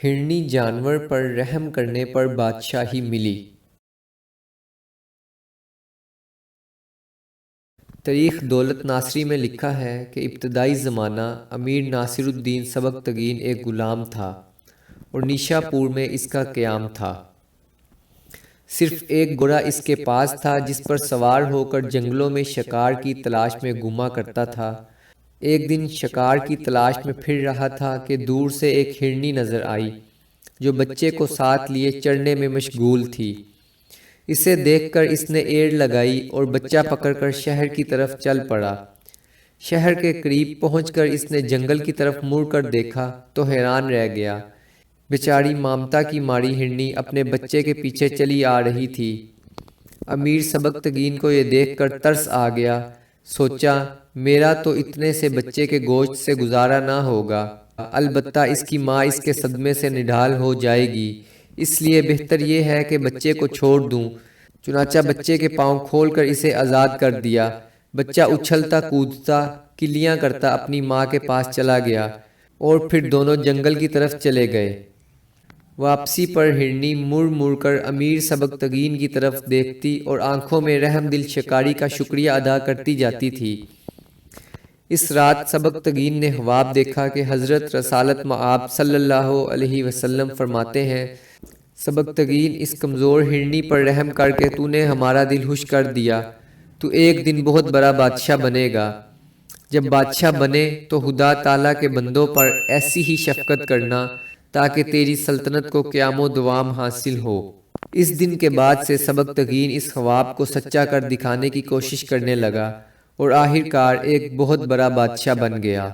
ہرنی جانور پر رحم کرنے پر بادشاہی ملی۔ تاریخ دولت ناصری میں لکھا ہے کہ ابتدائی زمانہ امیر ناصر الدین سبکتگین ایک غلام تھا اور نیشا پور میں اس کا قیام تھا۔ صرف ایک گھوڑا اس کے پاس تھا جس پر سوار ہو کر جنگلوں میں شکار کی تلاش میں گھوما کرتا تھا۔ ایک دن شکار کی تلاش میں پھر رہا تھا کہ دور سے ایک ہرنی نظر آئی جو بچے کو ساتھ لیے چرنے میں مشغول تھی۔ اسے دیکھ کر اس نے ایڑ لگائی اور بچہ پکڑ کر شہر کی طرف چل پڑا۔ شہر کے قریب پہنچ کر اس نے جنگل کی طرف مڑ کر دیکھا تو حیران رہ گیا۔ بیچاری مامتا کی ماری ہرنی اپنے بچے کے پیچھے چلی آ رہی تھی۔ امیر سبکتگین کو یہ دیکھ کر ترس آ گیا۔ سوچا میرا تو اتنے سے بچے کے گوشت سے گزارا نہ ہوگا، البتہ اس کی ماں اس کے صدمے سے نڈھال ہو جائے گی، اس لیے بہتر یہ ہے کہ بچے کو چھوڑ دوں۔ چنانچہ بچے کے پاؤں کھول کر اسے آزاد کر دیا۔ بچہ اچھلتا کودتا کلیاں کرتا اپنی ماں کے پاس چلا گیا اور پھر دونوں جنگل کی طرف چلے گئے۔ واپسی پر ہرنی مڑ مڑ کر امیر سبکتگین کی طرف دیکھتی اور آنکھوں میں رحم دل شکاری کا شکریہ ادا کرتی جاتی تھی۔ اس رات سبکتگین نے خواب دیکھا کہ حضرت رسالت مآب صلی اللہ علیہ وسلم فرماتے ہیں، سبکتگین اس کمزور ہرنی پر رحم کر کے تو نے ہمارا دل خوش کر دیا، تو ایک دن بہت بڑا بادشاہ بنے گا۔ جب بادشاہ بنے تو خدا تعالیٰ کے بندوں پر ایسی ہی شفقت کرنا تاکہ تیری سلطنت کو قیام و دوام حاصل ہو۔ اس دن کے بعد سے سبکتگین اس خواب کو سچا کر دکھانے کی کوشش کرنے لگا اور آخر کار ایک بہت بڑا بادشاہ بن گیا۔